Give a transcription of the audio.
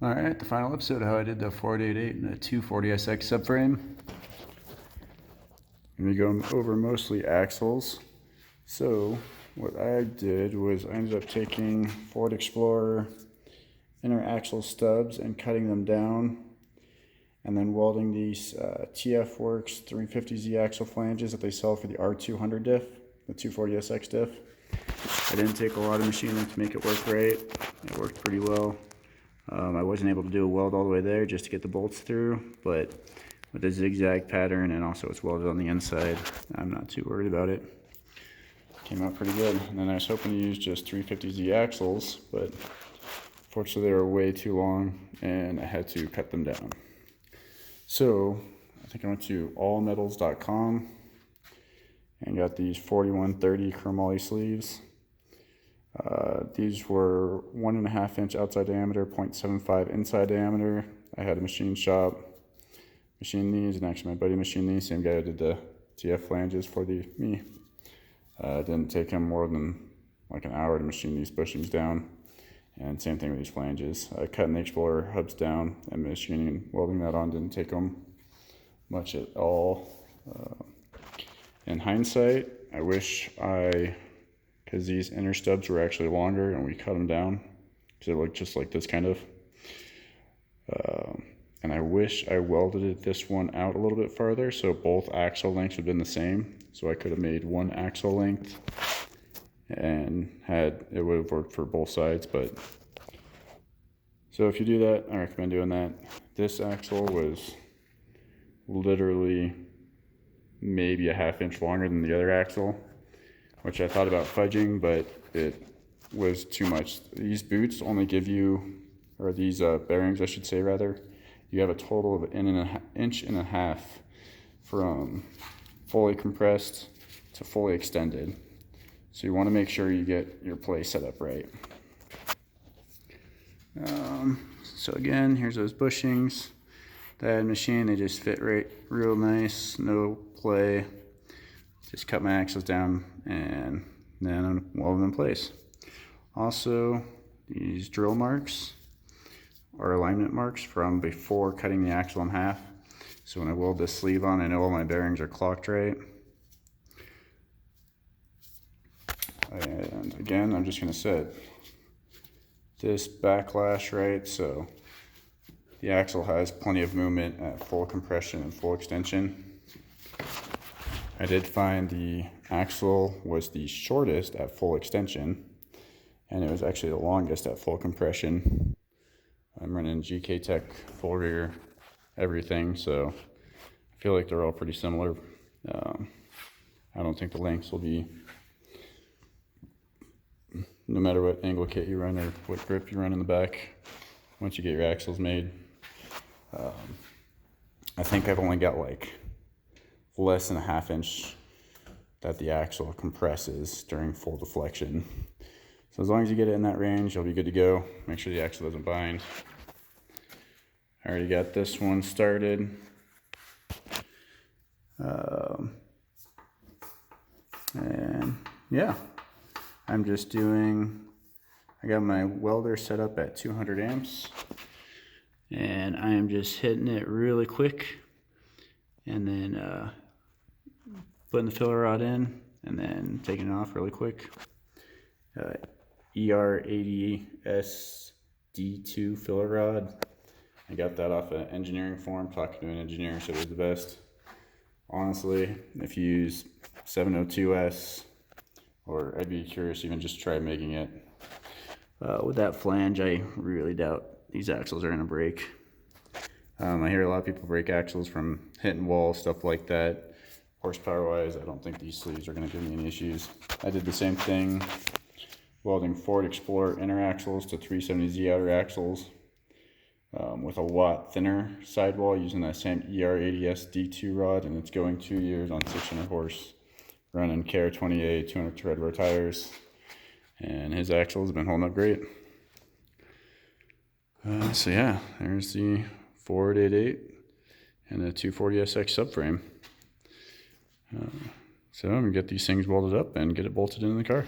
Alright, the final episode of how I did the 4888 and the 240SX subframe. I'm going to go over mostly axles. So what I did was I ended up taking Ford Explorer inner axle stubs and cutting them down, and then welding these TF Works 350Z axle flanges that they sell for the R200 diff, the 240SX diff. I didn't take a lot of machining to make it work right. It worked pretty well. I wasn't able to do a weld all the way there just to get the bolts through, but with the zigzag pattern and also it's welded on the inside, I'm not too worried about it. Came out pretty good. And then I was hoping to use just 350Z axles, but fortunately they were way too long and I had to cut them down. So I think I went to allmetals.com and got these 4130 chromoly sleeves. These were 1.5 inch outside diameter, 0.75 inside diameter. I had a machine shop machine these, and actually my buddy machined these, same guy who did the TF flanges for me. It didn't take him more than like an hour to machine these bushings down, and same thing with these flanges. Cutting the Explorer hubs down and machining and welding that on didn't take them much at all. In hindsight, I wish because these inner stubs were actually longer and we cut them down because it looked just like this kind of. And I wish I welded this one out a little bit farther so both axle lengths would have been the same. So I could have made one axle length and it would have worked for both sides. But so if you do that, I recommend doing that. This axle was literally maybe 1/2 inch longer than the other axle, which I thought about fudging, but it was too much. These boots only give you, or these bearings I should say rather, you have a total of an inch and a half from fully compressed to fully extended. So you want to make sure you get your play set up right. So again, here's those bushings that I had machined. They just fit right real nice, no play. Just cut my axles down and then I'm welding in place. Also, these drill marks are alignment marks from before cutting the axle in half. So when I weld this sleeve on, I know all my bearings are clocked right. And again, I'm just going to set this backlash right so the axle has plenty of movement at full compression and full extension. I did find the axle was the shortest at full extension, and it was actually the longest at full compression. I'm running GK Tech full rear everything, so I feel like they're all pretty similar. I don't think the lengths will be, no matter what angle kit you run or what grip you run in the back, once you get your axles made. I think I've only got like less than 1/2 inch that the axle compresses during full deflection. So as long as you get it in that range, you'll be good to go. Make sure the axle doesn't bind. I already got this one started. And yeah, I'm just I got my welder set up at 200 amps. And I am just hitting it really quick. And then putting the filler rod in and then taking it off really quick. ER80S D2 filler rod. I got that off an engineering forum, talking to an engineer, said it was the best. Honestly, if you use 702S, or I'd be curious even just try making it. With that flange, I really doubt these axles are going to break. I hear a lot of people break axles from hitting walls, stuff like that. Horsepower wise, I don't think these sleeves are going to give me any issues. I did the same thing welding Ford Explorer inner axles to 370Z outer axles with a lot thinner sidewall using that same ER80S D2 rod, and it's going 2 years on 600 horse running KR20A 200 tread wear tires, and his axles have been holding up great. So yeah, there's the 4888 and the 240SX subframe. So I'm gonna get these things welded up and get it bolted into the car.